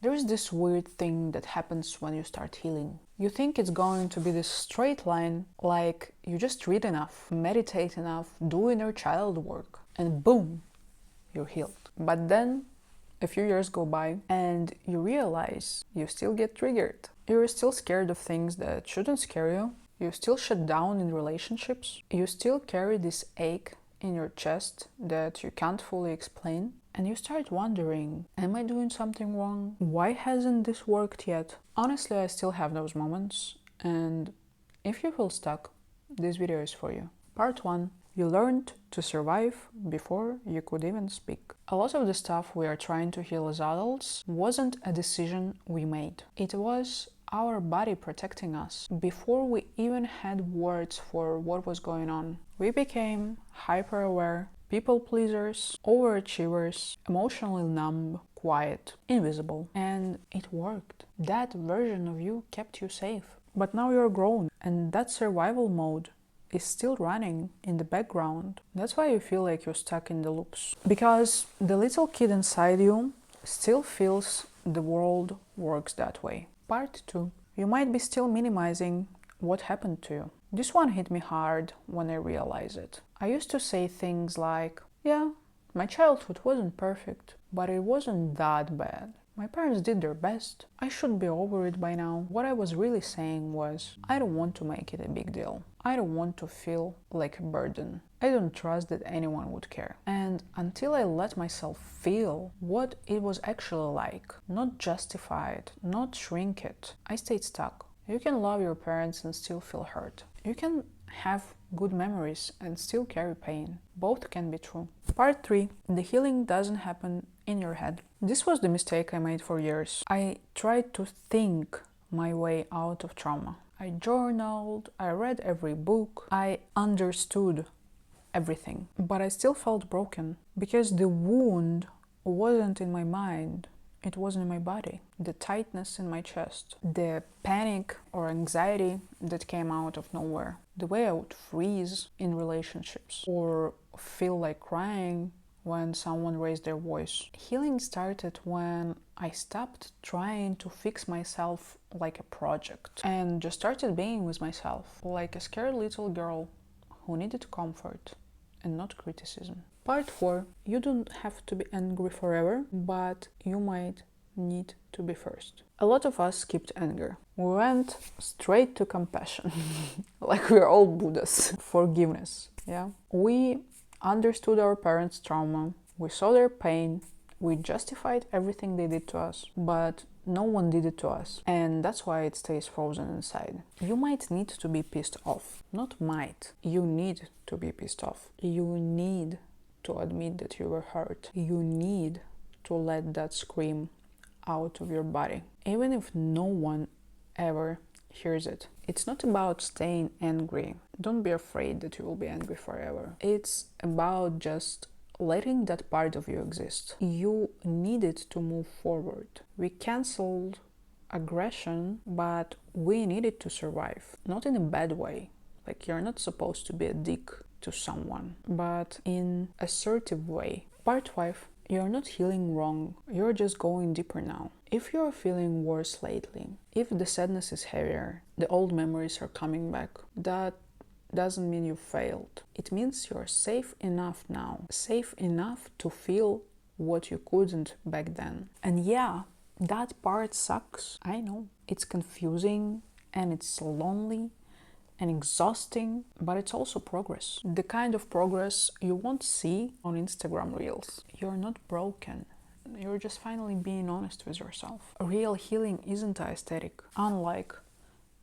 There is this weird thing that happens when you start healing. You think it's going to be this straight line, like you just read enough, meditate enough, do inner child work, and boom, you're healed. But then a few years go by and you realize you still get triggered. You're still scared of things that shouldn't scare you. You still shut down in relationships. You still carry this ache in your chest that you can't fully explain. And you start wondering, am I doing something wrong? Why hasn't this worked yet? Honestly, I still have those moments. And if you feel stuck, this video is for you. Part 1. You learned to survive before you could even speak. A lot of the stuff we are trying to heal as adults wasn't a decision we made. It was our body protecting us before we even had words for what was going on. We became hyper-aware, people pleasers, overachievers, emotionally numb, quiet, invisible. And it worked. That version of you kept you safe. But now you're grown, and that survival mode is still running in the background. That's why you feel like you're stuck in the loops. Because the little kid inside you still feels the world works that way. Part 2. You might be still minimizing what happened to you. This one hit me hard when I realized it. I used to say things like, yeah, my childhood wasn't perfect, but it wasn't that bad. My parents did their best. I should be over it by now. What I was really saying was, I don't want to make it a big deal. I don't want to feel like a burden. I don't trust that anyone would care. And until I let myself feel what it was actually like, not justify it, not shrink it, I stayed stuck. You can love your parents and still feel hurt. You can have good memories and still carry pain. Both can be true. Part 3. The healing doesn't happen in your head. This was the mistake I made for years. I tried to think my way out of trauma. I journaled, I read every book, I understood everything. But I still felt broken because the wound wasn't in my mind. It was in my body. The tightness in my chest, the panic or anxiety that came out of nowhere, the way I would freeze in relationships or feel like crying when someone raised their voice. Healing started when I stopped trying to fix myself like a project and just started being with myself, like a scared little girl who needed comfort and not criticism. Part 4. You don't have to be angry forever, but you might need to be first. A lot of us skipped anger. We went straight to compassion, like we're all Buddhas. Forgiveness, yeah? We understood our parents' trauma, we saw their pain, we justified everything they did to us, but no one did it to us. And that's why it stays frozen inside. You might need to be pissed off. Not might. You need to be pissed off. You need to admit that you were hurt. You need to let that scream out of your body, even if no one ever hears it. It's not about staying angry. Don't be afraid that you will be angry forever. It's about just letting that part of you exist. You needed to move forward. We canceled aggression, but we needed to survive. Not in a bad way. Like, you're not supposed to be a dick to someone, but in assertive way. Part 5. You're not healing wrong. You're just going deeper now. If you're feeling worse lately, if the sadness is heavier, the old memories are coming back, that doesn't mean you failed. It means you're safe enough now. Safe enough to feel what you couldn't back then. And yeah, that part sucks. I know. It's confusing and it's lonely and exhausting, but it's also progress. The kind of progress you won't see on Instagram Reels. You're not broken. You're just finally being honest with yourself. Real healing isn't aesthetic, unlike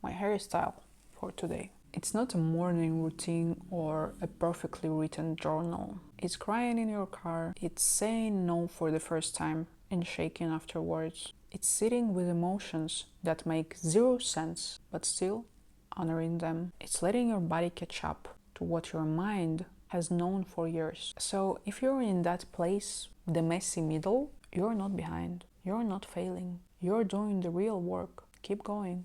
my hairstyle for today. It's not a morning routine or a perfectly written journal. It's crying in your car. It's saying no for the first time and shaking afterwards. It's sitting with emotions that make zero sense, but still honoring them. It's letting your body catch up to what your mind has known for years. So if you're in that place, the messy middle, you're not behind. You're not failing. You're doing the real work. Keep going.